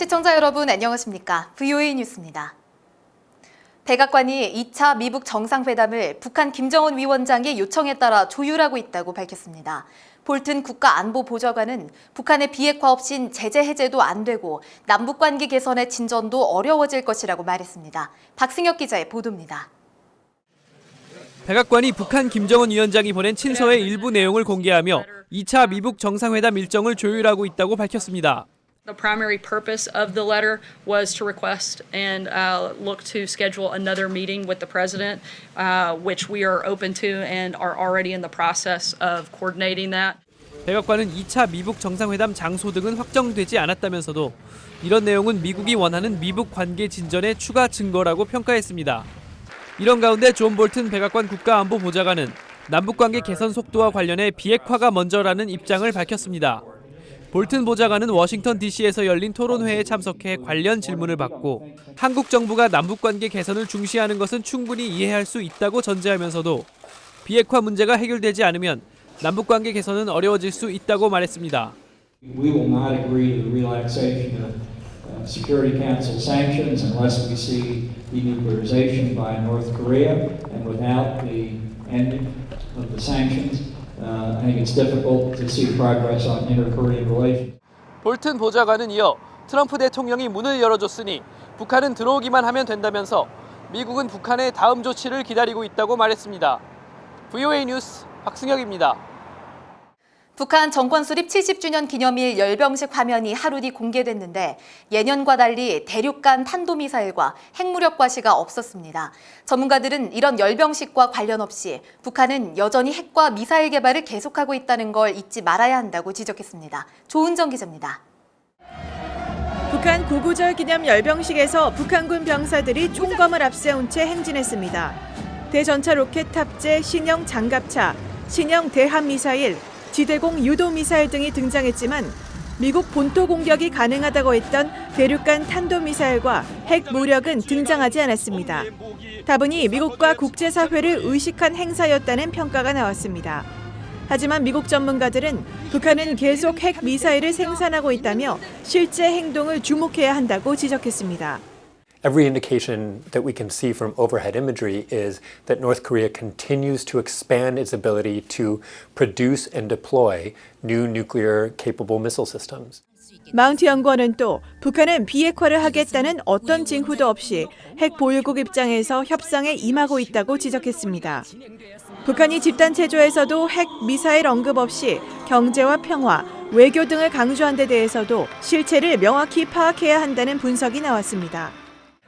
시청자 여러분 안녕하십니까? VOA 뉴스입니다. 백악관이 2차 미북 정상회담을 북한 김정은 위원장의 요청에 따라 조율하고 있다고 밝혔습니다. 볼튼 국가안보보좌관은 북한의 비핵화 없인 제재 해제도 안 되고 남북관계 개선의 진전도 어려워질 것이라고 말했습니다. 박승혁 기자의 보도입니다. 백악관이 북한 김정은 위원장이 보낸 친서의 일부 내용을 공개하며 2차 미북 정상회담 일정을 조율하고 있다고 밝혔습니다. The primary purpose of the letter was to request and look to schedule another meeting with the president, which we are open to and are already in the process of coordinating that. 백악관은 2차 미북 정상회담 장소 등은 확정되지 않았다면서도 이런 내용은 미국이 원하는 미북 관계 진전의 추가 증거라고 평가했습니다. 이런 가운데 존 볼튼 백악관 국가안보보좌관은 남북관계 개선 속도와 관련해 비핵화가 먼저라는 입장을 밝혔습니다. 볼튼 보좌관은 워싱턴 DC에서 열린 토론회에 참석해 관련 질문을 받고 한국 정부가 남북관계 개선을 중시하는 것은 충분히 이해할 수 있다고 전제하면서도 비핵화 문제가 해결되지 않으면 남북관계 개선은 어려워질 수 있다고 말했습니다. We will not agree to the relaxation of Security Council sanctions unless we see denuclearization by North Korea, and without the ending of the sanctions, I think it's difficult to see progress on inter-Korean relations. 볼튼 보좌관은 이어 트럼프 대통령이 문을 열어줬으니 북한은 들어오기만 하면 된다면서 미국은 북한의 다음 조치를 기다리고 있다고 말했습니다. VOA 뉴스 박승혁입니다. 북한 정권 수립 70주년 기념일 열병식 화면이 하루 뒤 공개됐는데 예년과 달리 대륙간 탄도미사일과 핵무력 과시가 없었습니다. 전문가들은 이런 열병식과 관련 없이 북한은 여전히 핵과 미사일 개발을 계속하고 있다는 걸 잊지 말아야 한다고 지적했습니다. 조은정 기자입니다. 북한 고구절 기념 열병식에서 북한군 병사들이 총검을 앞세운 채 행진했습니다. 대전차 로켓 탑재 신형 장갑차, 신형 대함미사일, 지대공 유도미사일 등이 등장했지만 미국 본토 공격이 가능하다고 했던 대륙간 탄도미사일과 핵무력은 등장하지 않았습니다. 다분히 미국과 국제사회를 의식한 행사였다는 평가가 나왔습니다. 하지만 미국 전문가들은 북한은 계속 핵미사일을 생산하고 있다며 실제 행동을 주목해야 한다고 지적했습니다. Every indication that we can see from overhead imagery is that North Korea continues to expand its ability to produce and deploy new nuclear-capable missile systems. 마운트 연구원은 또 북한은 비핵화를 하겠다는 어떤 징후도 없이 핵 보유국 입장에서 협상에 임하고 있다고 지적했습니다. 북한이 집단 체조에서도 핵 미사일 언급 없이 경제와 평화, 외교 등을 강조한 데 대해서도 실체를 명확히 파악해야 한다는 분석이 나왔습니다.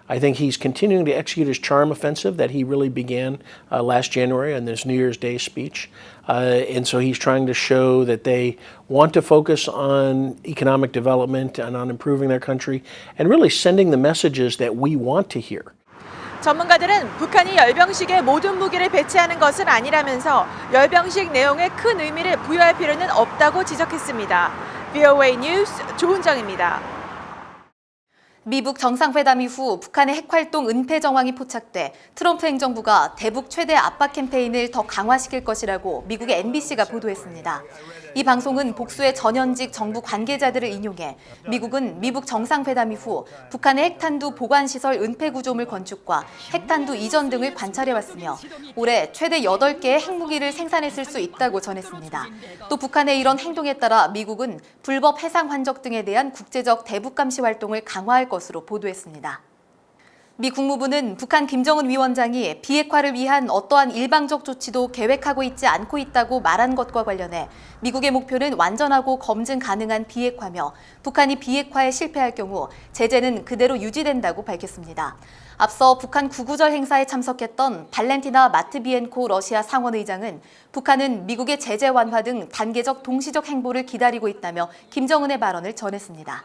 I think he's continuing to execute his charm offensive that he really began last January on this New Year's Day speech. And so he's trying to show that they want to focus on economic development and on improving their country and really sending the messages that we want to hear. 전문가들은 북한이 열병식에 모든 무기를 배치하는 것은 아니라면서 열병식 내용에 큰 의미를 부여할 필요는 없다고 지적했습니다. VOA 뉴스 조은정입니다. 미북 정상회담 이후 북한의 핵활동 은폐 정황이 포착돼 트럼프 행정부가 대북 최대 압박 캠페인을 더 강화시킬 것이라고 미국의 MBC가 보도했습니다. 이 방송은 복수의 전현직 정부 관계자들을 인용해 미국은 미북 정상회담 이후 북한의 핵탄두 보관시설 은폐 구조물 건축과 핵탄두 이전 등을 관찰해왔으며 올해 최대 8개의 핵무기를 생산했을 수 있다고 전했습니다. 또 북한의 이런 행동에 따라 미국은 불법 해상 환적 등에 대한 국제적 대북 감시 활동을 강화할 것으로 보도했습니다. 미 국무부는 북한 김정은 위원장이 비핵화를 위한 어떠한 일방적 조치도 계획하고 있지 않고 있다고 말한 것과 관련해 미국의 목표는 완전하고 검증 가능한 비핵화며 북한이 비핵화에 실패할 경우 제재는 그대로 유지된다고 밝혔습니다. 앞서 북한 구구절 행사에 참석했던 발렌티나 마트비엔코 러시아 상원의장은 북한은 미국의 제재 완화 등 단계적 동시적 행보를 기다리고 있다며 김정은의 발언을 전했습니다.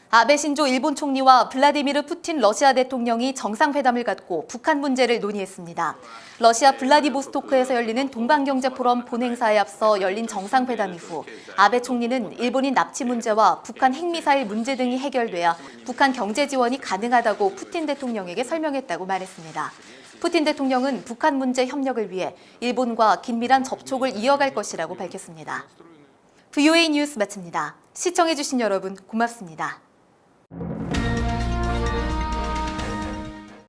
아베 신조 일본 총리와 블라디미르 푸틴 러시아 대통령이 정상회담을 갖고 북한 문제를 논의했습니다. 러시아 블라디보스토크에서 열리는 동방경제 포럼 본행사에 앞서 열린 정상회담 이후 아베 총리는 일본인 납치 문제와 북한 핵미사일 문제 등이 해결돼야 북한 경제 지원이 가능하다고 푸틴 대통령에게 설명했다고 말했습니다. 푸틴 대통령은 북한 문제 협력을 위해 일본과 긴밀한 접촉을 이어갈 것이라고 밝혔습니다. VOA 뉴스 마칩니다. 시청해주신 여러분 고맙습니다.